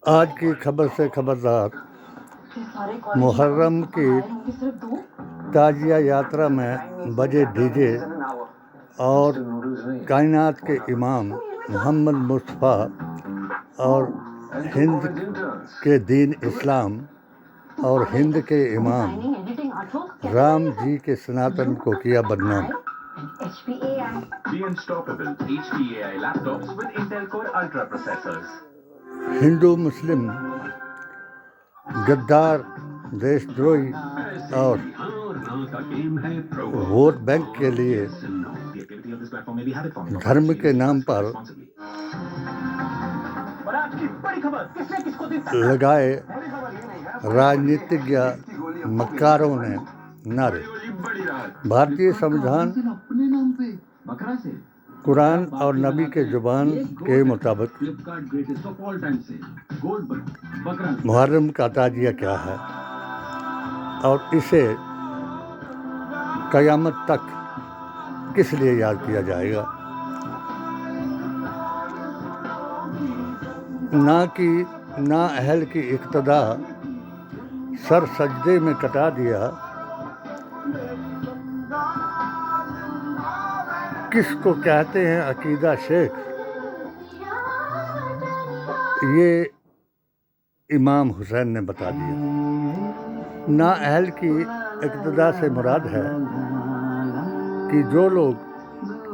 आज की खबर से खबरदार। मुहर्रम की ताजिया यात्रा में बजे डीजे और कायनात के इमाम मोहम्मद मुस्तफ़ा और हिंद के दीन इस्लाम और हिंद के इमाम राम जी के सनातन को किया बदनाम। The unstoppable HPAI laptops with Intel Core Ultra processors. Hindu मुस्लिम गद्दार देशद्रोही और वोट बैंक के लिए धर्म के नाम पर लगाए राजनीतिज्ञ मक्कारों ने नारे। भारतीय संविधान कुरान और नबी के जुबान के मुताबिक मुहर्रम का ताजिया क्या है और इसे क़यामत तक किस लिए याद किया जाएगा। ना अहल की इक्तदा सर सजदे में कटा दिया, किसको कहते हैं अकीदा शेख, ये इमाम हुसैन ने बता दिया। ना अहल की इक्तदा से मुराद है कि जो लोग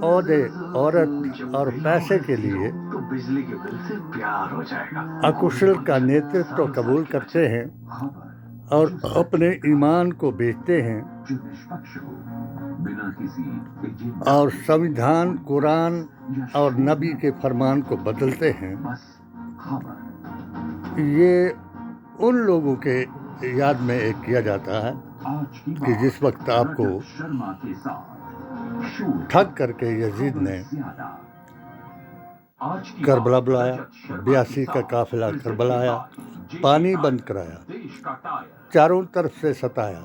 ओहदे, औरत और पैसे के लिए बिजली के बिल से प्यार हो जाएगा। अकुशल का नेतृत्व कबूल करते हैं और अपने ईमान को बेचते हैं और संविधान, कुरान और नबी के फरमान को बदलते हैं, ये उन लोगों के याद में एक किया जाता है कि जिस वक्त आपको ठग करके यजीद ने करबला बुलाया, 82 का काफिला करबला आया, पानी बंद कराया, चारों तरफ से सताया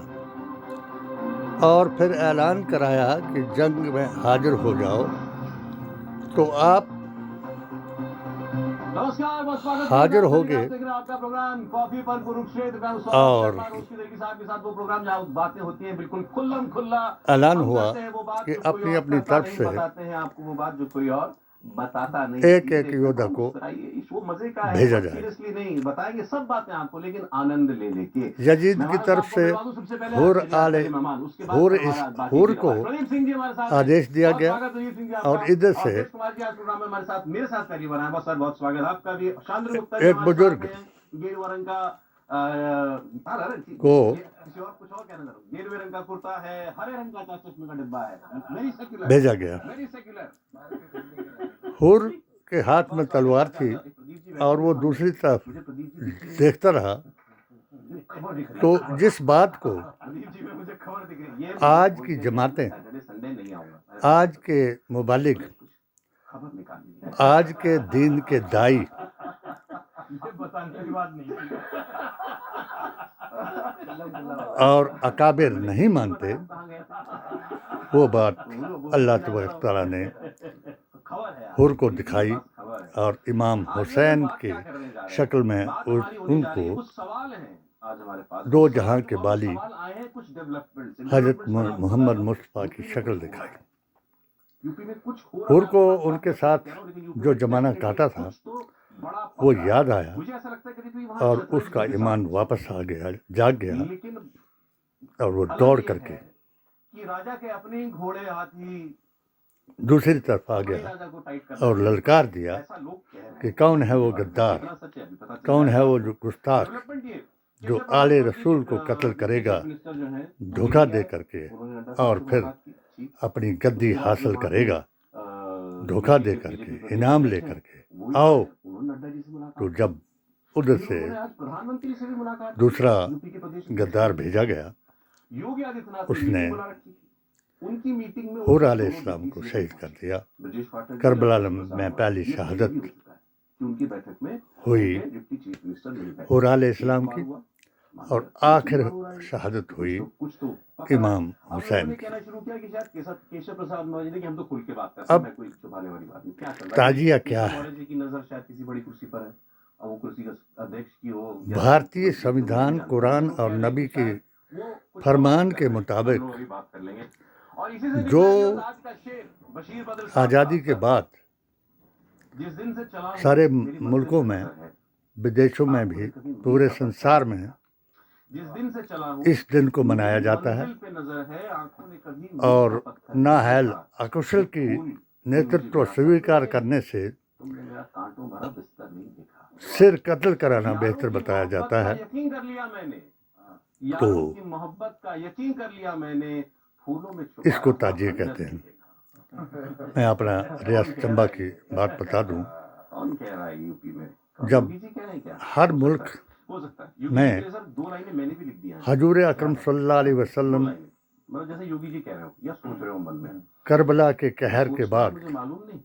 और फिर ऐलान कराया कि जंग में हाजिर हो जाओ, तो आप हाजिर हो गए और ऐलान हुआ कि अपनी अपनी तरफ से बताता नहीं, एक योद्धा को भेजा जाए। नहीं बताएंगे सब बातें आपको, लेकिन आनंद ले लेके यजीद की तरफ से हुर को आदेश दिया गया और इधर से हमारे साथ मेरे साथ पहली बार आए, सर बहुत स्वागत आपका भी। एक बुजुर्ग गेरुआ रंग का को कुछ और कहना चाहूँ, गेरुए रंग का कुर्ता है, हरे रंग का चश्मे का डिब्बा है, भेजा गया। हुर के हाथ में तलवार थी और वो दूसरी तरफ देखता रहा। तो जिस बात को आज की जमातें, आज के मुबालिग, आज के दीन के दाई और अकाबिर नहीं मानते, वो बात अल्लाह तबारक तआला ने हुर को दिखाई और इमाम हुसैन के शक्ल में उनको दो जहां के बाली हजरत मोहम्मद मुस्तफ़ा की शक्ल दिखाई। हुर को उनके साथ जो जमाना काटा था वो याद आया और उसका ईमान वापस आ गया, जाग गया और वो दौड़ करके राजा के अपने घोड़े हाथी दूसरी तरफ आ गया और ललकार दिया कि कौन है वो गद्दार, कौन है वो जो गुस्ताख जो आले रसूल को कत्ल करेगा धोखा दे करके और फिर अपनी गद्दी हासिल करेगा धोखा दे करके, इनाम ले करके। आओ, तो जब उधर से दूसरा गद्दार भेजा गया, उसने हुर अलैहिस्सलाम को शहीद कर दिया। करबला में पहली शहादत हुई हुर अलैहिस्सलाम की और आखिर शहादत हुई इमाम हुसैन की। अब ताजिया क्या है? वो कुर्सी का अध्यक्ष की हो, भारतीय संविधान, कुरान और नबी के फरमान के मुताबिक जो आज़ादी के बाद सारे मुल्कों में, विदेशों में भी, पूरे संसार में इस दिन को मनाया जाता है और नाअहल अकुशल की नेतृत्व स्वीकार करने से सिर कत्ल कराना बेहतर बताया जाता है। तो मोहब्बत का यकीन कर लिया मैंने, फूलों में इसको ताजिए कहते हैं। मैं अपना रियासत चंबा की बात बता दूं, कौन कह रहा है यूपी में? जब योगी जी कह रहे हैं क्या? हर मुल्क हो सकता है। योगी में जी के सर 2 लाइनें मैंने भी लिख दी हैं। हजूर अकरम सल्लल्लाहु अलैहि वसल्लम मतलब जैसे योगी जी कह रहे हो या सोच रहे हो मन में, करबला के कहर के बाद मुझे मालूम नहीं,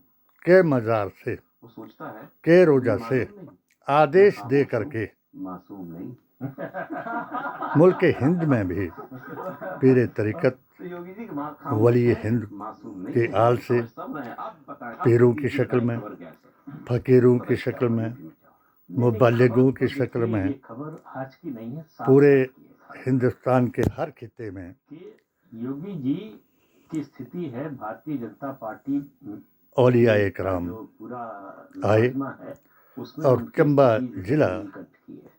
के मज़ार से, वो सोचता है के रोजा से आदेश दे करके मासूम नहीं। मुल्क हिंद में भी पीर तरीक़त, तो योगी जी वली हिंद मासूम के आल से पीरों की शक्ल में, फ़कीरों की शक्ल में, मुबल्लिगों की शक्ल में खबर आज की नहीं है, पूरे हिंदुस्तान के हर खित्ते में योगी जी की स्थिति है। भारतीय जनता पार्टी औलिया कराम जो पूरा आए है, उसमें और चंबा जिला की है।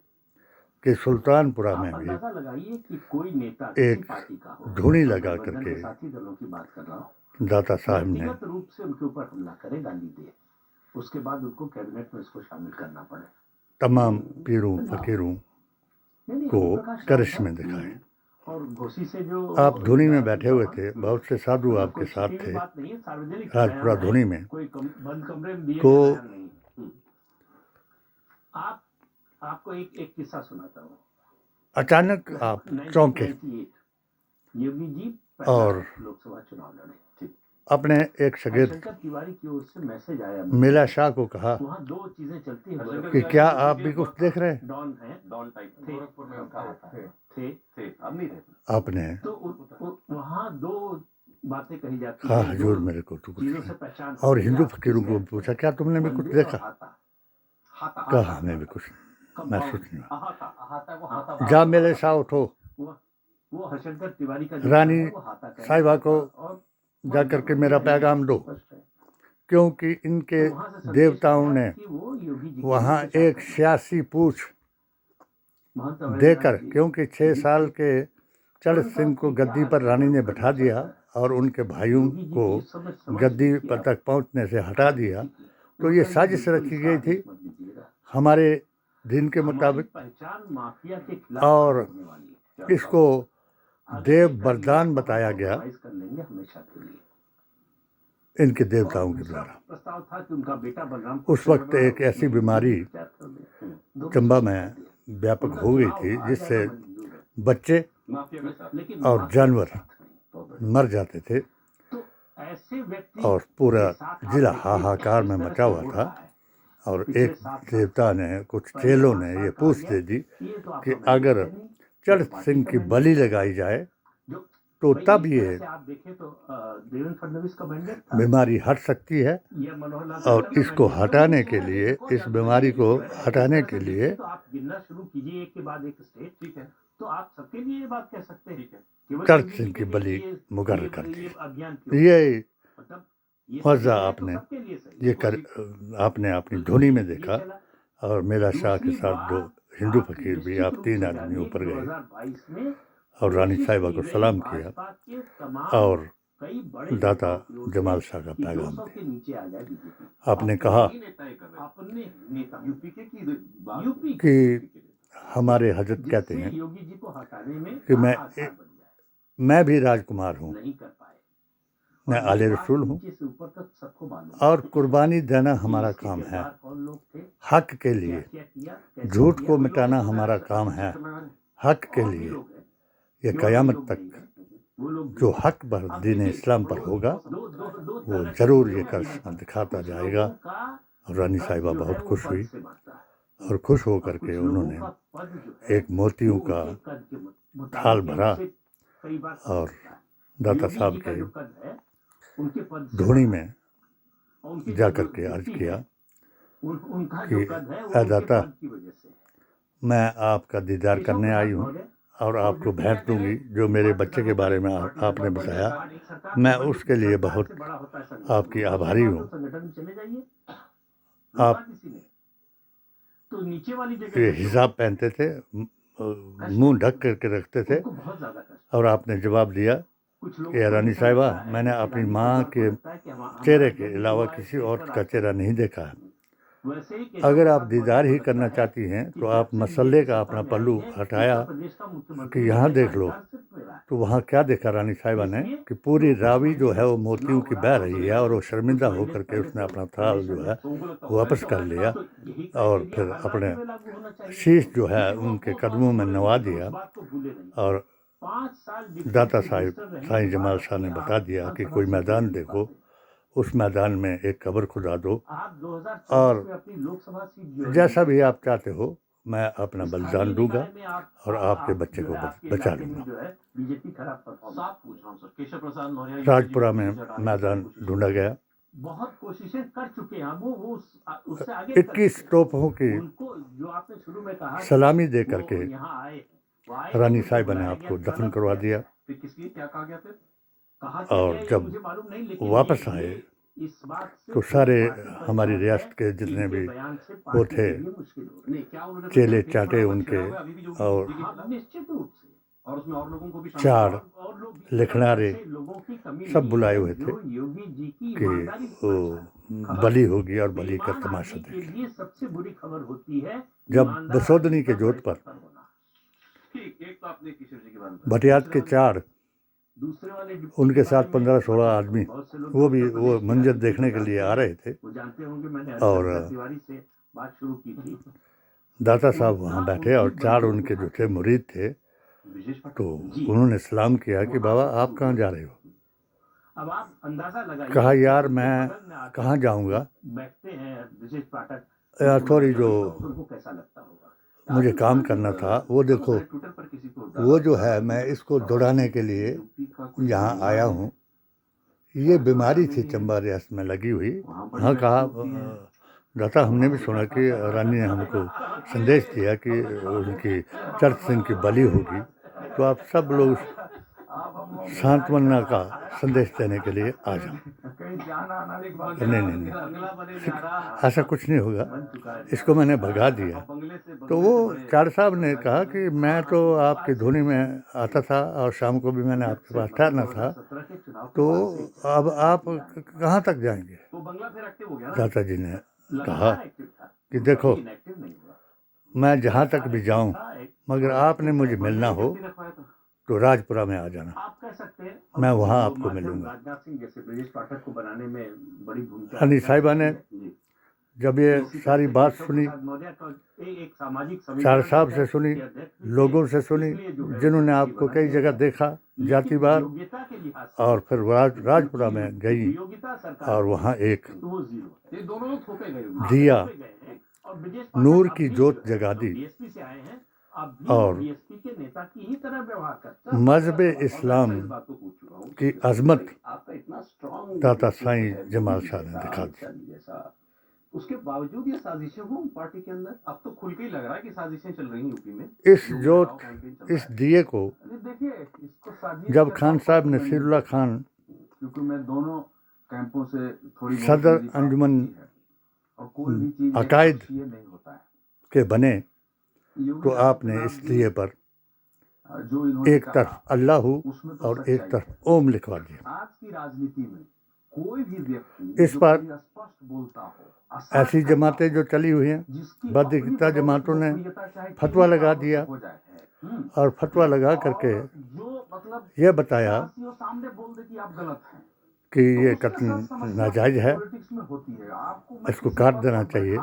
के सुल्तानपुरा में भी अंदाजा लगाइए कि कोई नेता एक पार्टी का हो, धूनी लगा करके साथी दलों की बात कर रहा हूँ, दाता साहब ने व्यक्तिगत रूप से उनके ऊपर हमला करे, गाली दे, उसके बाद उनको कैबिनेट में इसको शामिल करना पड़े, तमाम पीरों फकीरों को करिश्मे दिखाए। और घोसी से जो आप धुनी में बैठे हुए थे, बहुत से साधु आपके साथ थे राजपुरा धुनी में, कोई बंद कमरे में दिए तो नहीं। आपको एक किस्सा सुनाता हूँ। अचानक आप चौंके योगी जी और लोकसभा चुनाव लड़े। अपने एक शागिर्द शंकर तिवारी की ओर से मैसेज आया, मेला शाह को कहा वहाँ 2 चीजें चलती हैं कि क्या आप भी कुछ देख रहे हैं? डॉन है, डॉन टाइप गोरखपुर में थे, अब नहीं रहते। आपने तो वहाँ 2 बातें कही जाती हाँ हैं, हजूर मेरे को तो कुछ चीजों से नहीं। पहचान और हिंदू फकीरों को पूछा क्या तुमने भी कुछ देखा? कहा हमें भी कुछ महसूस नहीं हुआ। जा मेले शाह उठो, वो हरशंकर तिवारी का रानी साहिबा को जा करके मेरा पैगाम दो, क्योंकि इनके देवताओं ने वहाँ एक सियासी पूछ देकर, क्योंकि 6 साल के चढ़ सिंह को गद्दी पर रानी ने बैठा दिया और उनके भाइयों को गद्दी पर तक पहुँचने से हटा दिया, तो ये साजिश रची गई थी हमारे दिन के मुताबिक, और इसको देव वरदान बताया गया इनके देवताओं के द्वारा। उस वक्त एक ऐसी बीमारी चंबा में व्यापक हो गई थी जिससे बच्चे और जानवर मर जाते थे और पूरा जिला हाहाकार में मचा हुआ था। और एक देवता ने, कुछ चेलों ने ये पूछ दे दी कि अगर चढ़ सिंह की बलि लगाई जाए तो तब ये बीमारी हट सकती है, और इसको हटाने के लिए, इस बीमारी को हटाने के लिए चढ़ सिंह की बलि मुकर्रर कर दी। ये मज़ा आपने अपनी धुनी में देखा। और मेरा शाह के साथ 2 हिंदू फकीर भी, आप 3 आदमी ऊपर गए और रानी साहिबा को सलाम किया और दाता जमाल शाह का पैगाम दिया। आपने कहा कि हमारे हजरत कहते हैं कि मैं भी राजकुमार हूँ, मैं आले रसूल हूँ, और कुर्बानी देना हमारा काम है हक के लिए, झूठ को मिटाना हमारा काम है हक के लिए। ये क़यामत तक जो हक पर दीन इस्लाम पर होगा वो ज़रूर ये कर दिखाता जाएगा। और रानी साहिबा बहुत खुश हुई और खुश हो करके उन्होंने एक मोतियों का थाल भरा और दाता साहब के धोनी में जा कर के अर्ज किया उनका कि जो कद है वो "ऐ उनके दाता, पद की वजह से है। मैं आपका दीदार करने आई हूँ और आपको भेंट दूंगी जो मेरे बच्चे के बारे में आपने बताया। मैं उसके लिए बहुत आपकी आभारी हूँ। संगठन में चले जाइए, आप रोका किसी ने? तो नीचे वाली जगह ये पे जो हिजाब पहनते थे, मुंह ढक करके रखते थे, उनको बहुत ज्यादा कष्ट। और आपने जवाब दिया कुछ लोगों कि को रानी ऐसा साहिबा, लगता है मैंने कि अपनी राजनीतिक माँ दौर के को लगता है कि चेहरे हमारा के जब अलावा हुआ है किसी देश और पर का आज चेहरा से। नहीं देखा है। वैसे ही केशव अगर आप प्रसाद दीदार मौर्य ही को करना लगता है चाहती हैं कि तो जब आप से मसल्ले बीजेपी का सत्ता अपना में पल्लू आई है, हटाया उत्तर प्रदेश का मुख्यमंत्री कि यहाँ बनने का देख लो। अधिकार सिर्फ मेरा है। तो वहाँ क्या देखा रानी साहिबा ने इसलिए कि पूरी जो रावी जो है वो महीने मोतियों की चुनाव बह हो रहा रही है, है, और वो कुछ शर्मिंदा महीने होकर के पहले उसने से अपना थाल इलेक्शन जो में है लोगों को लगता वापस है कर लिया तो यही और क्राइटेरिया फिर हर अपने राज्य में लागू होना चाहिए। शीश जो है लेकिन वो उनके अफसोस कदमों में हो रही नवा है, तो दिया उस बात को भूले नहीं। और 5 साल दाता डिप्टी साहिब मिनिस्टर रहने साईं के जमाल बाद शाह ने अपने बता आप दिया कि विधानसभा कोई से मैदान नहीं देखो, पाते। उस मैदान में एक कब्र खुदा दो, आप 2024 और में अपनी लोकसभा सीट जो है जैसा भी आप जीत सकते चाहते हो मैं अपना स्थानीय बलिदान दूंगा निकाय में और आपके आप बच्चे जो को है आपके बचा इलाके में लूंगा। जो है बीजेपी खराब परफॉर्म। साफ पूछ रहा हूँ सर, केशव प्रसाद मौर्य राजपुरा में मैदान ढूंढा गया। बहुत कोशिशें कर चुके हैं, वो उससे आगे 21 तोपों की उनको जो आपने शुरू में कहा सलामी दे वो करके यहाँ आए, वो आए, रानी उनको साहिबा ने बुलाया आपको गया, दफन गलत करवा है। दिया। फिर किसलिए क्या कहा गया? फिर कहा क्या और गया ये जब मुझे मालूम नहीं, लेकिन वापस ये आए इस बात से तो पूरी सारे पार्टी हमारी परेशान रियासत है के कि जितने इनके भी बयान से वो पार्टी थे के लिए मुश्किल हो रही है। क्या उन्होंने चेले कुछ चाटे उनके, और हाँ, निश्चित रूप से, और उसमें और लोगों को भी शामिल चार किया। और लोग भी, लिखनारे ऐसे लोगों की कमी सब नहीं बुलाए है हुए थे जो योगी जी की कि ईमानदारी को वो पहचाने। बलि होगी और बलि का बेईमान तमाशा आदमी के देखें। लिए सबसे बुरी खबर होती है जब ईमानदार बसोदनी आदमी के का जोत बड़े पर पत्थर होना। ठीक, एक तो आपने किशोर जी की बात बताई। भटियात के चार, दूसरे वाले उनके साथ 15-16 आदमी, वो भी वो मंजर देखने के लिए आ रहे थे। वो जानते होंगे मैंने और हरिशंकर तिवारी से बात शुरू की थी। दाता साहब वहाँ बैठे और चार उनके जो थे मुरीद थे, तो उन्होंने सलाम किया कि बाबा आप कहाँ जा रहे हो? अब आप अंदाजा लगाइए। कहा यार मैं कहाँ जाऊँगा बैठते हैं ब्रिजेश पाठक, यार, थोड़ी जो उनको कैसा लगता होगा? मुझे काम करना था, वो देखो ट्विटर पर किसी को वो जो है मैं इसको दौड़ाने के लिए यहाँ आया हूँ। ये बीमारी थी चंबा रियासत में लगी हुई। हाँ कहा दाता हमने भी सुना कि रानी ने हमको संदेश दिया कि उनकी चर्च सिंह की बलि होगी, तो आप सब लोग सांत्वना का संदेश देने के लिए आ जाओ। नहीं नहीं नहीं, ऐसा कुछ नहीं होगा, इसको मैंने भगा दिया। तो वो चार साहब ने कहा कि मैं तो आपकी धुनी में आता था और शाम को भी मैंने आपके पास ठहरना था, तो अब आप कहाँ तक जाएंगे? दाता जी ने कहा कि देखो मैं जहाँ तक भी जाऊँ, मगर आपने मुझे मिलना हो तो राजपुरा में आ जाना, आप कह सकते हैं मैं वहाँ आपको मिलूंगा। राजनाथ सिंह जैसे ब्रिजेश पाठक को बनाने में बड़ी भूमिका रानी साहिबा ने जब ये सारी बात सुनी, चार साहब से सुनी, लोगों से सुनी जिन्होंने आपको कई जगह देखा जातिवाद, और फिर राजपुरा में गई और वहाँ एक दिया नूर की जोत जगा दी और मजहब इस्लाम की अजमत दाता साईं जमाल शाह ने दिखा दी। उसके बावजूद ये साजिशें हों पार्टी के अंदर। अब तो खुल के ही लग रहा है कि साजिशें चल रही हैं यूपी में। इस जोत, इस दिए को जब खान साहब नसीरुल्लाह खान क्योंकि मैं दोनों कैंपों से थोड़ी सदर अंजुमन अकायद के बने, तो आपने इस दिए पर एक तरफ अल्लाह और एक तरफ ओम लिखवा दिया। आज की राजनीति में कोई भी व्यक्ति इस पर स्पष्ट बोलता हो, ऐसी जमातें जो चली हुई हैं, बदकिता जमातों ने फतवा लगा दिया और फतवा लगा करके ये बताया कि ये कत्ल नाजायज है, इसको काट देना चाहिए।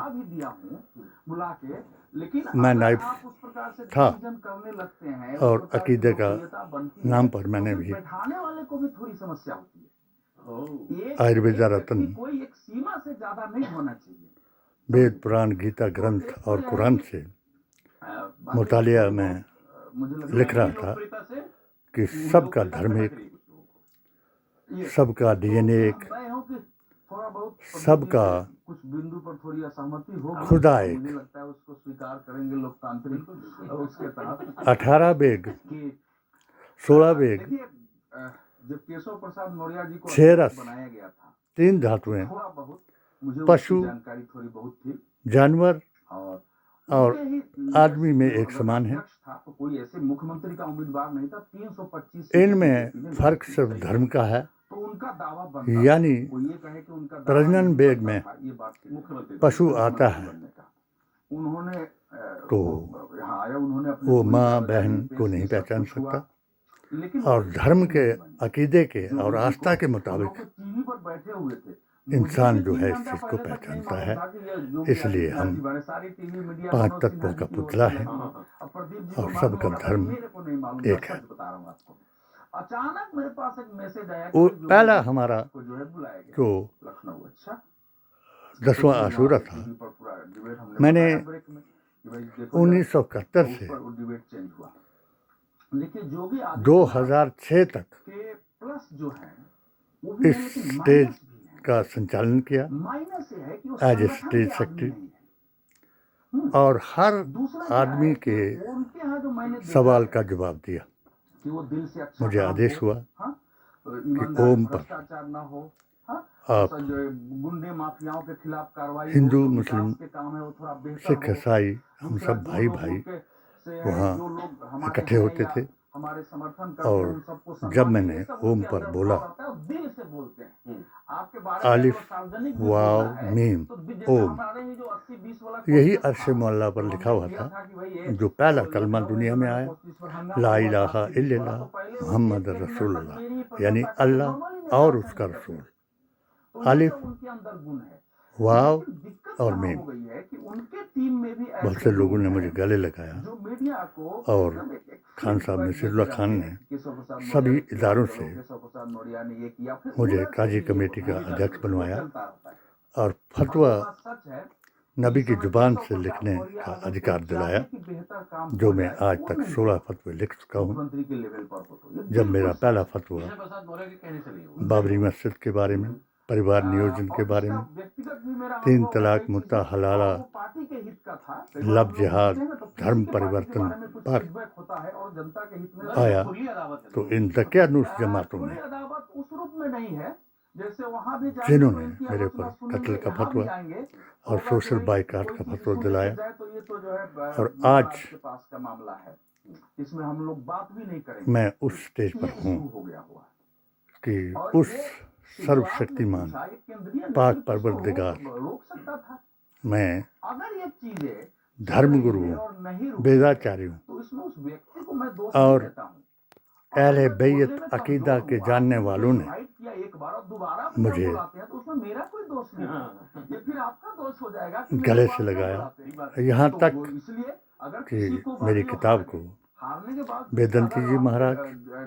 मैं नाइब था और अकीदे का नाम पर मैंने भी आयुर्वेदा रत्न, वेद पुराण गीता ग्रंथ और कुरान से मुतालिया में लिख रहा था कि सबका धर्म एक, सबका DNA एक, थोड़ा बहुत सबका कुछ बिंदु पर थोड़ी असहमति होगी, खुदा एक। मुझे लगता है उसको स्वीकार करेंगे लोकतांत्रिक उसके तहत 18 बेग, कि 16 बेग, देखिए जब केशव प्रसाद मौर्य जी को 6 अध्यक्ष रस, बनाया गया था, 3 धातुएं, थोड़ा बहुत मुझे पशु, उसकी जानकारी थोड़ी बहुत थी जानवर और उनके ही आदमी में leadership एक अगर समान है। अध्यक्ष था तो कोई ऐसे मुख्यमंत्री का उम्मीदवार नहीं था। 325 इनमें फर्क सिर्फ धर्म का है, तो उनका दावा बनता यानी था। कोई ये कहे कि उनका दावा प्रजनन नहीं बेग बनता में था, ये बात मुख्यमंत्री पशु मुख्यमंत्री आता है बनने का। उन्होंने तो यहाँ आया, उन्होंने अपनी वो पूरी माँ दावेदारी बहन पेश को की, नहीं सब पहचान कुछ हुआ। सकता, लेकिन और वो धर्म के, नहीं बनी। अकीदे के जो और लोगों आस्था को- के हम मुताबिक लोग टीवी पर बैठे हुए थे, इंसान मुझे जो भी है नहीं इस जानता, चीज़ को पहले तक नहीं पहचानता मालूम है। था कि ये योगी इसलिए आदित्यनाथ हम जी बने। सारी टीवी मीडिया 5 मनोज तत्वों सिन्हा का जी की ओर पुतला से है लगी। अब प्रदीप जी को और मालूम सबका होगा, धर्म मेरे को नहीं मालूम एक था, है। सच बता रहा हूँ आपको। अचानक मेरे पास एक मैसेज आया कि वो योगी पहला जी हमारा को जो है बुलाया गया जो लखनऊ। अच्छा, 10वां तो आशूरा वहाँ था, टीवी पर पूरा डिबेट हमने मैंने बताया ब्रेक में कि भाई देखो 1971 तो से उस पर वो डिबेट चेंज हुआ। देखिए योगी आदित्यनाथ 2006 तक के प्लस जो है वो भी इस है, लेकिन स्टेज माइनस भी है। का संचालन किया माइनस ये है कि वो एज ए संगठन स्टेज के आदमी सेक्रेटरी, नहीं है। और हर दूसरा क्या आदमी है के कि उनके यहाँ जो मैंने देखा सवाल है का जवाब दिया। कि वो दिल से अच्छा मुझे काम आदेश हो, हुआ हाँ, तो कि ईमानदारी ओम पर भ्रष्टाचार ना हो, हाँ, आप और जो गुंडे माफियाओं के खिलाफ कार्रवाई हो, हिंदू, जो मुस्लिम, विकास के काम है वो थोड़ा बेहतर सिख, हो। ईसाई, हम दूसरा सब जो भाई लोग भाई उनके से हैं, वहाँ जो लोग हमारे इकट्ठे हैं होते या थे। हमारे समर्थन करते हैं, और उन सबको जब सम्मान मैंने ये सब ओम उनके पर अंदर बोला, भाव आता है और दिल से बोलते हैं। आपके बारे में आलिफ, अगर सार्वजनिक भी वाव, बोलना है मीम, तो जैसे ओम, हमारे ही जो 80-20 वाला यही कोशिश अर्श था, मोहल्ला पर तो लिखा हमने हुआ किया था, कि भाई ये जो पहला तो कलमा लखनऊ दुनिया जो में मैंने आया, कोशिश पर हंगामा ला हुआ था इलाहा 80-20 वाला, इल्लल्लाह तो पहले वो मोहम्मद 1-1 मिनट तक रसूलुल्लाह, मेरी ही यानी प्रशंसा करते, अल्लाह नॉर्मली मेरे और साथ उसका नहीं करते। रसूल, तो ये आलिफ, सब उनके अंदर गुण है। वाव लेकिन दिक्कत और यहाँ मीम। हो गई है कि उनके टीम में भी बहुत ऐसे से लोगों ने लोग मुझे हैं गले लगाया, जो मीडिया को और एकदम एक खान साहब फीडबैक नसीरुल्लाह देते खान रहते ने हैं कि केशव प्रसाद मौर्य सभी के खिलाफ इदारों चलो, से केशव प्रसाद मौर्य ने ये किया, फिर मुझे उधर से काजी भी ये कमेटी का होता है, अध्यक्ष वो बनवाया चलता रहता है। और अब फतवा ये बात सच है कि नबी इस की समय जुबान केशव से प्रसाद लिखने मौर्य का अगर अधिकार कोई दिलाया, चाहे कि बेहतर काम जो हो मैं जाए, आज वो तक नहीं 16 होगा। फतवे लिख चुका हूँ। मुख्यमंत्री के लेवल पर हो तो ये जब बिल्कुल मेरा सच पहला है। फतवा केशव प्रसाद मौर्य के कहने से नहीं होगा। बाबरी मस्जिद के बारे में, परिवार नियोजन के और बारे इसका में, व्यक्तिगत भी मेरा 3 अनुभव है, तलाक, कई मुत्ता चीजें, हलाला, और वो पार्टी के हित का था। कई बार लव हम लोग जिहाद, मिलते हैं तो किसी धर्म के पार्टी के परिवर्तन बारे में कुछ पर फीडबैक होता है और जनता के हित में आया, खुली अदावत है। तो इन दकियानूस जमातों खुली ने, अदावत उस रूप में नहीं है, जैसे वहां भी जाएंगे तो जिन्होंने इनकी मेरे आलोचना ऊपर सुनेंगे, कत्ल का यहाँ भी फतवा आएंगे तो और अगर सोशल जो है बाइकाट कोई का चीज फतवा सुनने दिलाया, को जाए तो ये तो जो है और महाराज आज के पास का मामला है, इसमें हम लोग बात भी नहीं करेंगे। मैं उस स्टेज ये पर हूँ इशू हो गया हुआ है। कि और उस ये सर्वशक्तिमान पूछा, एक केंद्रीय पाक नेतृत्व परवरदिगार इसको रोक सकता था। मैं अगर ये चीजें धर्मगुरुओं, और नहीं रुकी वेदाचार्यों तो इसमें उस व्यक्ति को मैं दोष और नहीं देता हूं। अहले अगर बैत बोलने में अकीदा कमजोर के हुआ, जानने मुझे वालों ने इनवाइट किया एक बार और दोबारा भी मुझे जब बुलाते हैं तो उसमें मेरा कोई दोष नहीं है। ये फिर आपका दोष हो जाएगा कि मेरे गले को से आप क्यों लगाया, बुलाते हैं। यहाँ तो तक वो इसलिए अगर कि किसी को मेरी बाकी किताब हार को गए, हारने के बाद वेदंती अगर जी आप, महाराज,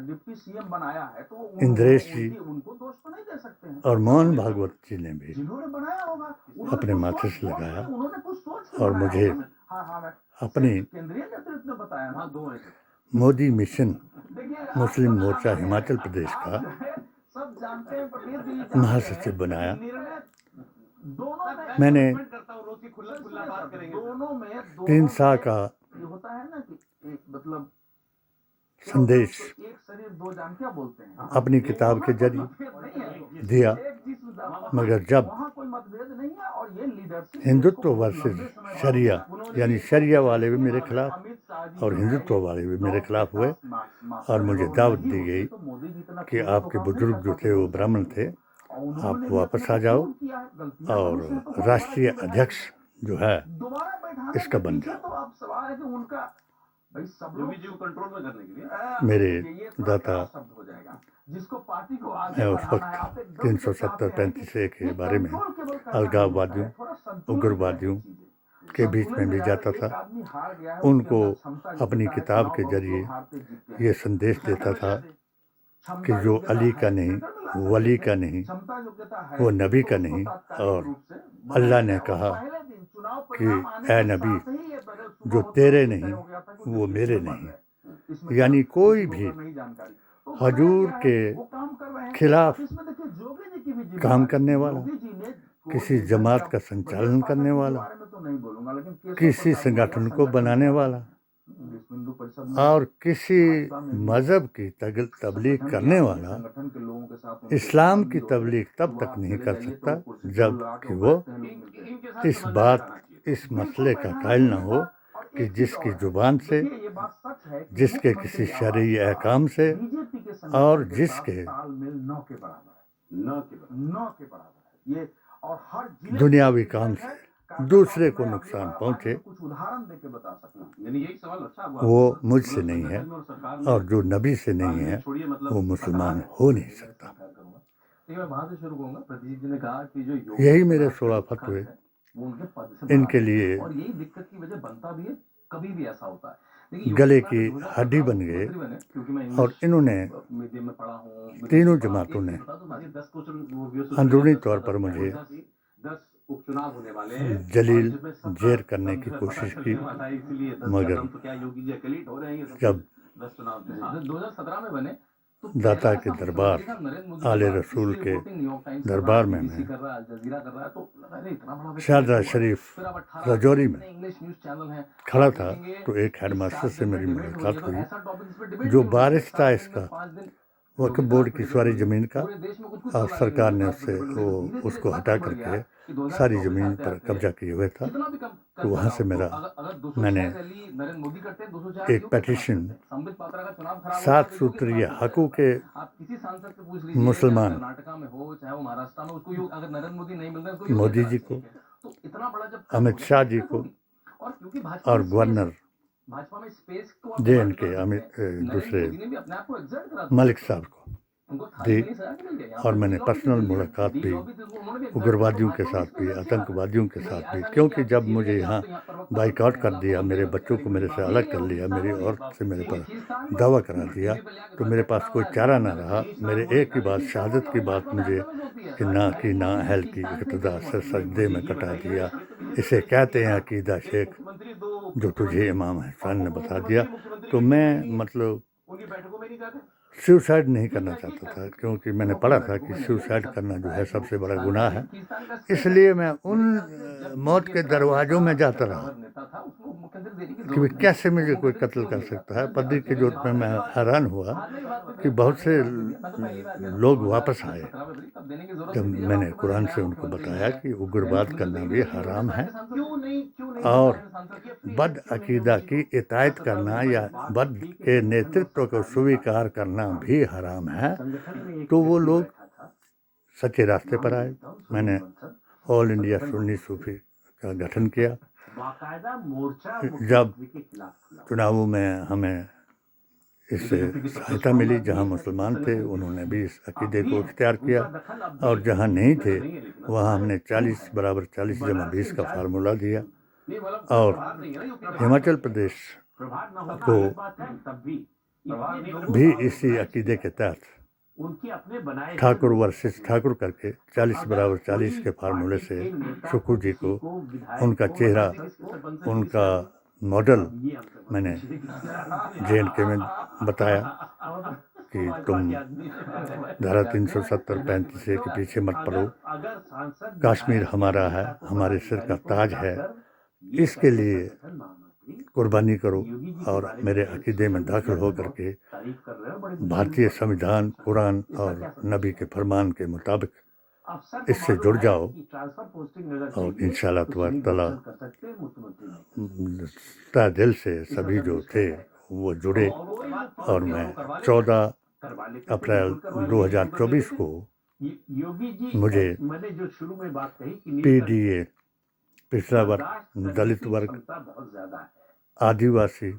डिप्टी सीएम बनाया है तो वो इंद्रेश जी उनको दोष तो नहीं दे सकते हैं। और मोहन भागवत जी ने भी जिन्होंने बनाया होगा अपने माथे से लगाया, उन्होंने कुछ सोच के और बनाया मुझे होगा ना। हाँ, अपनी केंद्रीय नेतृत्व ने बताया ना, दो ऐसे। मोदी मिशन देखिए, मुस्लिम आप तो मोर्चा जानते हैं, हिमाचल प्रदेश आप का जो है सब जानते हैं, प्रदेश भी जानते महासचिव हैं, बनाया। निर्णय दोनों में मैंने दोनों में 3 साल का ये होता है ना कि एक मतलब संदेश एक शरीर दो जान क्या बोलते हैं, अपनी किताब के जरिए दिया, मगर जब वहाँ कोई मतभेद नहीं है। और ये लीडरशिप हिंदुत्व वर्सेस शरिया, यानी शरिया वाले भी मेरे खिलाफ और हिंदुत्व वाले भी मेरे खिलाफ हुए, और मुझे दावत दी गई कि आपके बुजुर्ग जो थे वो ब्राह्मण थे, आप वापस आ जाओ और राष्ट्रीय अध्यक्ष जो है इसका बन जाओ। तो आप सवाल है कि उनका भाई सब लोग जी को कंट्रोल में करने के लिए मेरे दाता, शब्द हो जाएगा जिसको पार्टी को मैं उस वक्त 370-35 ए के बारे में अलगाववादियों, उग्रवादियों के बीच में भी जाता था, उनको अपनी किताब के जरिए ये संदेश देता था कि जो अली का नहीं, वली का नहीं, वो नबी का नहीं, और अल्लाह ने कहा कि ए नबी, जो तेरे नहीं वो मेरे नहीं, यानी कोई भी हजूर के खिलाफ काम करने वाला किसी जमात का संचालन करने वाला, बारे में तो नहीं बोलूंगा, लेकिन केशव किसी प्रसाद संगठन को संगठन बनाने वाला विश्व हिंदू परिषद में और किसी भाजपा में भी मजहब की तबलीग संगठन करने के वाला संगठन के लोगों के साथ उनके इस्लाम की संबंध जो है, तबलीग तब तक वहाँ नहीं चले कर जाइए सकता तो कुर्सी जब पर लगा के कि वो वो बैठते हैं लोग मिलते हैं। इस बात इस मसले का कायल न हो कि जिसकी जुबान से, देखिए, ये बात सच है कि जिसके मुख्यमंत्री किसी आवास शरई का अहकाम से बीजेपी के संगठन और के जिसके साथ तालमेल न के बराबर है, न के बराबर है ये। और हर जिले दुनियावी की काम है, से दूसरे को मैं नुकसान आपके पहुंचे, कुछ उदाहरण देके बता सकता हूँ। यानी यही सवाल अच्छा हुआ वो आपका। मुझसे मतलब नहीं है, संगठन में और सरकार में और जो नबी से नहीं है छोड़िए, मतलब वो मुसलमान सरकार है। हो नहीं सकता। देखिए, मैं वहां से शुरू करूंगा। प्रदीप जी ने कहा कि जो योग यही के मेरे खिलाफ 16 जो फतवे खर्च है, वो उनके पद से इनके बढ़ा लिए है। और यही दिक्कत की वजह बनता भी है, कभी भी ऐसा होता है। देखिए, योगी गले आदित्यनाथ की 2017 हड्डी बन में गए मुख्यमंत्री बने, क्योंकि मैं और इंग्लिश इन्होंने मीडियम में पढ़ा हूँ। तीनों जमातों ने अंदरूनी तौर पर मुझे 10 उपचुनाव होने वाले हैं जलील और जिसमें 70 जेर करने की दम कोशिश पता की, चलने वाला है। इसलिए 10 मगर कदम तो क्या योगी जी अकेले ही ढो रहे हैं, ये सब जब 10 चुनाव थे। 2017 में बने तो दाता पहला के ऐसा दरबार मुख्यमंत्री था नरेंद्र मोदी के आले बाद। रसूल इसलिए के वोटिंग न्यूयॉर्क टाइम्स कर रहा दरबार है, में BBC मैं कर रहा है, अल जजीरा कर रहा है, तो लगा अरे इतना बड़ा व्यक्ति शारदा हुआ है। शरीफ फिर अब 18 रजौरी में जितने इंग्लिश न्यूज़ चैनल हैं, खड़ा आप था देखेंगे तो एक कि हेडमास्टर 7 से दिन में मेरी डिबेट हो रही है, मुलाकात तो हुई ऐसा टॉपिक इस पे डिबेट जो नहीं होनी चाहिए। बारिश था 7 दिन इसका में 5 दिन वक्फ योगी बोर्ड क्लास पे की डिबेट सारी हो रही है। जमीन का, पूरे देश में कुछ और चल रहा है, सरकार ने योगी उससे क्लास पे डिबेट हो रही है। वो धीरे-धीरे उसको इतना हटा तक बढ़ करके गया कि 2024 सारी जमीन पर आते-आते कब्जा किए हुए था। कितना भी कम तो कर वहाँ से जाओ, मेरा तो अगर 206 मैंने रैली नरेंद्र मोदी करते हैं, 204 एक योगी पेटिशन करते हैं। संबित पात्रा का चुनाव खराब होता है 7 तो योगी सूत्रीय खराब होता हकों है। के आप किसी सांसद से पूछ लीजिए, चाहे मुसलमान कर्नाटका में हो, चाहे वो महाराष्ट्र में, उसको योग अगर नरेंद्र मोदी नहीं मिल रहे, उसको योगी मोदी कराना जी को, चाहिए। तो इतना बड़ा जब अमित शाह जी को और क्योंकि भाजपा और में स्पेस गवर्नर है, भाजपा में स्पेस को आप जे डिमांड एन कर के सकते हैं। नरेंद्र दूसरे मोदी ने भी अपने आप को एग्जर्ट करा दिया। मलिक साहब को उनको थाली दी, में नहीं सजा के मिल गया। यहाँ और पे मैंने डी लॉबी थी पर्सनल दिल्ली में, मुलाकात डी भी लॉबी थी, उन्होंने भी exert करा, उग्रवादियों तो के भाजपा में साथ भी, इसमें किया। आतंकवादियों के कि साथ भाई भी, ऐसा नहीं क्योंकि कि आप जब किसी मुझे एरिया यहाँ में आप प्रवक्ता बन बाइकआउट गए, कर आपको दिया, हम मेरे नहीं बच्चों को मेरे से यही अलग है, कर वो लिया, किस्सा मेरी हो गई। औरत से मेरे पर खींचतान दावा में करा दिया, टीवी पे लिया के तो मेरे बच्चा पास खड़ा कोई हुआ है, चारा ना खींचतान रहा। में मेरे बोले, एक ही अरे बात, खींचतान शहादत हो की गया, बात भाजपा में मुझे अंदर होती है। कि नरेंद्र ना मोदी अहल जी की खींचतान से इक़्तिदा कैसे से पहुंचे? सजदे में ये कटा बताइए, दिया। ये तो बीजेपी इसे का कहते हैं था। अकीदा एक शेख, मुख्यमंत्री, दो जो तुझे मुख्यमंत्री इमाम और हसन ने बता उपमुख्यमंत्री दिया। मुख्यमंत्री तो की मैं टिप्पणी मतलब उनकी बैठकों में नहीं जाते। सुसाइड नहीं करना चाहता था, क्योंकि मैंने पढ़ा था कि सुसाइड करना जो है सबसे बड़ा गुनाह है। इसलिए मैं उन मौत के दरवाज़ों में जाता रहा कि वे कैसे मुझे कोई कत्ल कर सकता है। पदी की जरूरत में मैं हैरान हुआ कि बहुत से लोग वापस आए जब मैंने कुरान से उनको बताया कि उग्रवाद करना भी हराम है और बद अकीदा की इतायत करना या बद के नेतृत्व को स्वीकार करना भी हराम है। तो वो लोग सच्चे रास्ते पर आए। मैंने ऑल इंडिया सुन्नी सूफी का गठन किया। जब चुनावों में हमें इससे सहायता मिली, जहाँ मुसलमान थे उन्होंने भी इस अकीदे को इख्तियार किया, और जहाँ नहीं थे वहाँ हमने 40 बराबर 40 जमा 20 का फार्मूला दिया। और हिमाचल प्रदेश को भी इसी अकीदे के तहत ठाकुर वर्सेस ठाकुर करके 40 बराबर 40 के फार्मूले से सुक्खू जी को उनका चेहरा, उनका मॉडल मैंने JNK में बताया कि तुम धारा 370-35 के पीछे मत पड़ो, कश्मीर हमारा है, हमारे सिर का ताज है, इसके लिए कुर्बानी करो। और मेरे अकीदे में दाखिल हो करके भारतीय संविधान, कुरान और नबी के फरमान के मुताबिक इससे जुड़ जाओ, और इंशाल्लाह तआला तहे दिल से सभी जो थे वो जुड़े। और मैं 14 अप्रैल 2024 को मुझे PDA, पिछड़ा वर्ग, दलित वर्ग, आदिवासी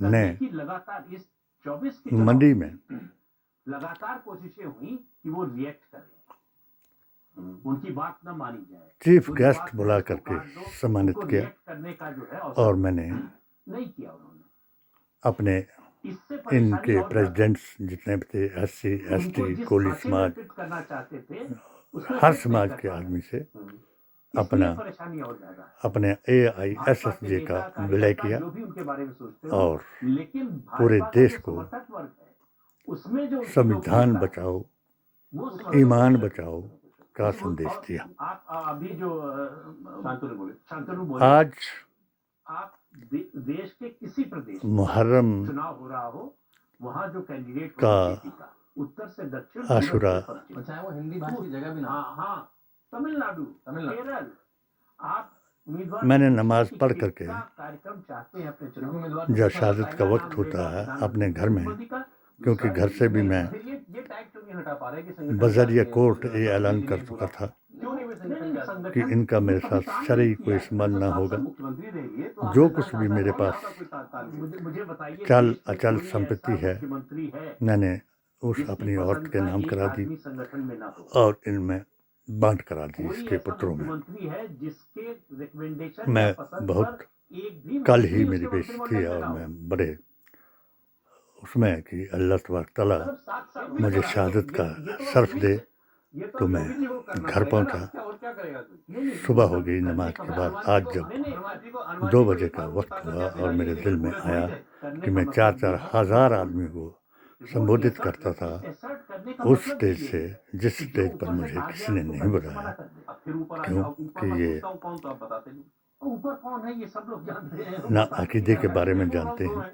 ने मंडी में लगातार कोशिशें हुई कि वो रिएक्ट करें, उनकी बात न मानी जाए, चीफ गेस्ट बुला करके सम्मानित किया, करने का जो है और मैंने नहीं किया उन्होंने। अपने इनके प्रेसिडेंट्स जितने भी थे, SC ST कोली समाज, हर समाज के आदमी से अपने AISSJ का विलय किया, और पूरे देश को संविधान बचाओ, ईमान बचाओ, का संदेश दिया। आप अभी जो शांतनु बोले आज आप देश के किसी प्रदेश में मुहर्रम चुनाव हो रहा हो, वहाँ जो कैंडिडेट का बीजेपी का उत्तर से दक्षिण पूरब आशुरा से पश्चिम, चाहे वो हिंदी भाषी जगह भी ना, हाँ, तमिलनाडु, केरल, आप उम्मीदवार मैंने नमाज पढ़ करके कार्यक्रम चाहते हैं अपने चुनाव जब शहादत का वक्त होता है अपने घर में, क्योंकि घर से भी मैं बजरिया कोर्ट ये ऐलान कर चुका था कि इनका मेरे साथ शरई कोई संबंध ना होगा। जो कुछ भी मेरे पास चल अचल संपत्ति है मैंने उस अपनी औरत के नाम करा दी और इनमें बांट करा दी इसके पुत्रों में। मैं बहुत कल ही मेरी बेइज्जती थी और मैं बड़े उसमें कि अल्लाह तबारक तआला मुझे शहादत का शर्फ दे। तो मैं घर पहुंचा, सुबह हो गई नमाज के बाद। आज जब 2 बजे का वक्त हुआ और मेरे दिल में आया कि मैं 4-4 हज़ार आदमी को संबोधित करता था उस स्टेज से, जिस स्टेज पर मुझे किसी ने नहीं बुलाया, क्योंकि ये ना अकीदे के बारे में जानते हैं,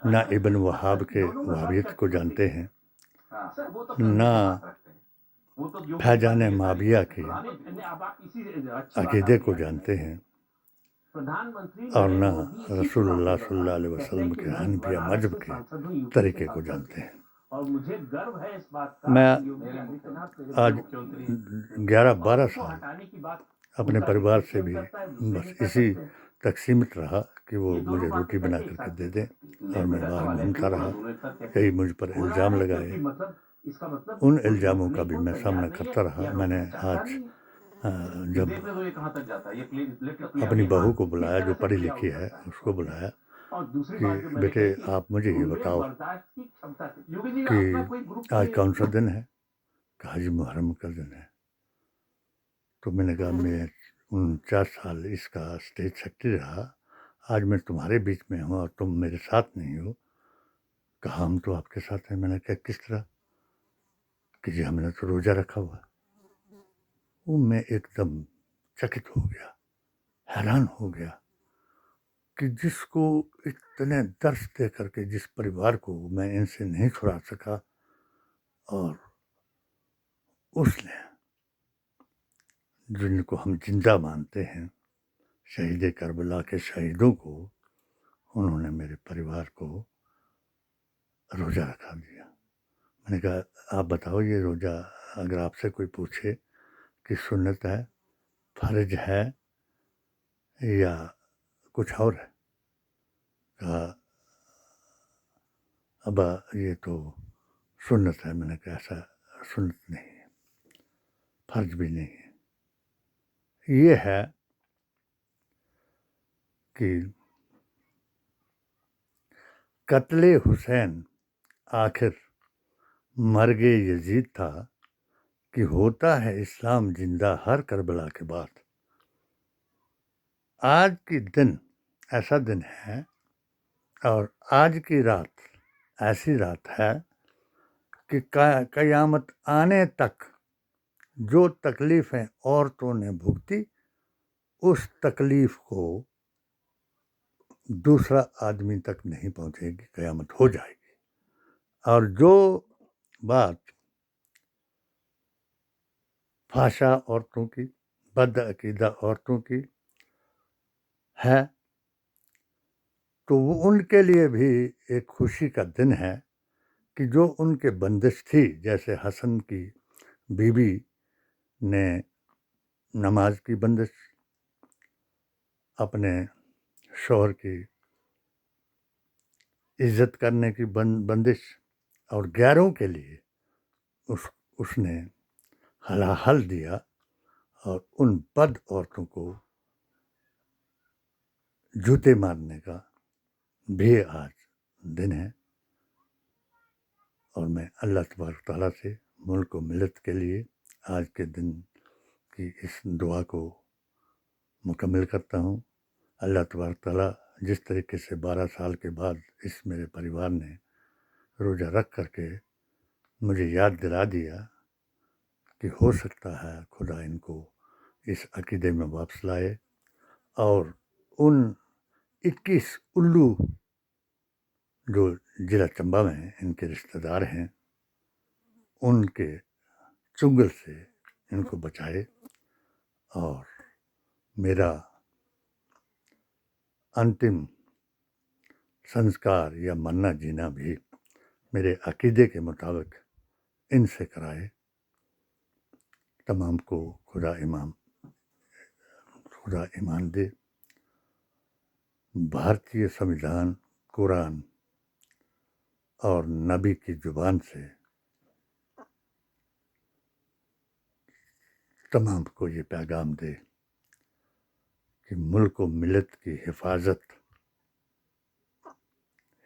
ना इब्न वहाब के वहाबियत को जानते हैं, ना फैजान माविया के अकीदे को जानते हैं, और ना रसूलुल्लाह सल्लल्लाहु अलैहि वसल्लम के हनफिया मजहब के तरीके को जानते हैं। मैं आज 11-12 साल अपने परिवार से भी बस इसी तक सीमित रहा कि वो मुझे रोटी बना करके दे दें और मैं बाहर घूमता रहा। कई मुझ पर इल्ज़ाम लगाए, उन इल्ज़ामों का भी मैं सामना करता रहा। मैंने आज जब अपनी बहू को बुलाया जो पढ़ी लिखी है, उसको बुलाया कि बेटे आप मुझे ये बताओ कि आज कौन सा दिन है? कहा जी मुहर्रम का दिन है। तो मैंने कहा मैं 49 साल इसका स्टेज सेक्रेटरी रहा, आज मैं तुम्हारे बीच में हूँ और तुम मेरे साथ नहीं हो। कहा हम तो आपके साथ हैं। मैंने कहा किस तरह? कि जी हमने तो रोज़ा रखा हुआ। वो मैं एकदम चकित हो गया, हैरान हो गया कि जिसको इतने दर्द दे करके जिस परिवार को मैं इनसे नहीं छुड़ा सका, और उसने जिनको हम जिंदा मानते हैं, शहीद करबला के शहीदों को, उन्होंने मेरे परिवार को रोज़ा रखा दिया। मैंने कहा आप बताओ ये रोज़ा अगर आपसे कोई पूछे कि सुन्नत है, फ़र्ज है या कुछ और है? कहा अब्बा ये तो सुन्नत है। मैंने कहा ऐसा सुन्नत नहीं है, फ़र्ज भी नहीं है। ये है कि कत्ले हुसैन आखिर मर्गे यजीद था कि होता है इस्लाम जिंदा हर करबला के बाद। आज की दिन ऐसा दिन है और आज की रात ऐसी रात है कि क़यामत आने तक जो तकलीफ़ें औरतों ने भुगती, उस तकलीफ़ को दूसरा आदमी तक नहीं पहुंचेगी, क़यामत हो जाएगी। और जो बात फाशा औरतों की, बदअकीदा औरतों की है, तो वो उनके लिए भी एक खुशी का दिन है कि जो उनके बंदिश थी, जैसे हसन की बीवी ने नमाज की बंदिश, अपने शौहर की इज्जत करने की बंदिश, और गैरों के लिए उसने हलाहल दिया, और उन बद औरतों को जूते मारने का भी आज दिन है। और मैं अल्लाह तबारक तआला से मुल्क को मिलत के लिए आज के दिन की इस दुआ को मुकम्मल करता हूँ। अल्लाह तबारक तआला जिस तरीके से 12 साल के बाद इस मेरे परिवार ने रोज़ा रख करके मुझे याद दिला दिया कि हो सकता है खुदा इनको इस अकीदे में वापस लाए और उन 21 उल्लू जो जिला चंबा में इनके रिश्तेदार हैं उनके चुंगल से इनको बचाए और मेरा अंतिम संस्कार या मरना जीना भी मेरे अकीदे के मुताबिक इनसे कराए। तमाम को खुदा ईमान दे। भारतीय संविधान, कुरान और नबी की जुबान से तमाम को ये पैगाम दे कि मुल्क व मिलत की हिफाजत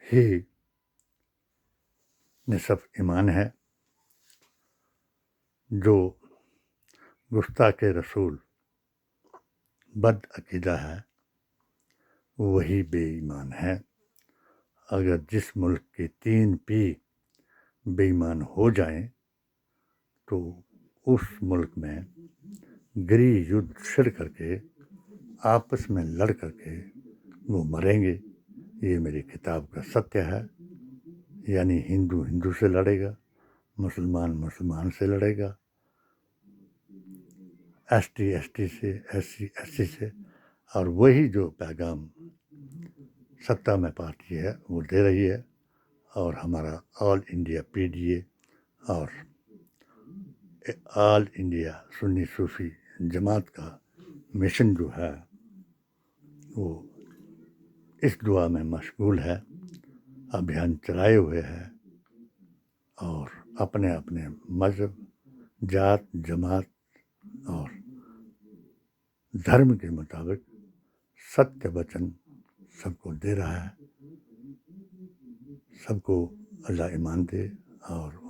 ही निसफ ईमान है। जो गुस्ताखे रसूल बद अकीदा है वही बेईमान है। अगर जिस मुल्क के 3 पी बेईमान हो जाएं तो उस मुल्क में गृह युद्ध छिड़ करके आपस में लड़ करके वो मरेंगे। ये मेरी किताब का सत्य है। यानी हिंदू हिंदू से लड़ेगा, मुसलमान मुसलमान से लड़ेगा, एसटी एसटी से, एससी एससी से। और वही जो पैगाम सत्ता में पार्टी है वो दे रही है। और हमारा ऑल इंडिया पीडीए और ऑल इंडिया सुन्नी सूफी जमात का मिशन जो है वो इस दुआ में मशगूल है, अभियान चलाए हुए है और अपने अपने मज़हब, जात, जमात और धर्म के मुताबिक सत्य वचन सबको दे रहा है। सबको अल्लाह ईमान दे और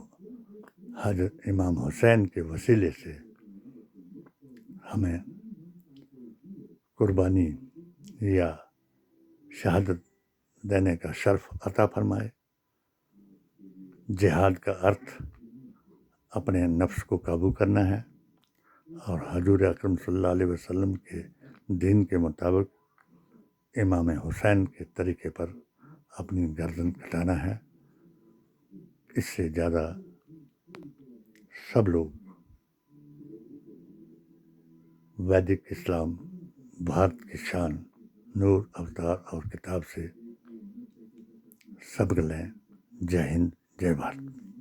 हज़रत इमाम हुसैन के वसीले से हमें कुर्बानी या शहादत देने का शर्फ अता फरमाए। जिहाद का अर्थ अपने नफ्स को काबू करना है और हजूर अकरम सल्लल्लाहु अलैहि वसल्लम के दीन के मुताबिक इमाम हुसैन के तरीके पर अपनी गर्दन कटाना है। इससे ज़्यादा सब लोग वैदिक इस्लाम, भारत की शान, नूर, अवतार और किताब से सबक लें। जय हिंद, जय भारत।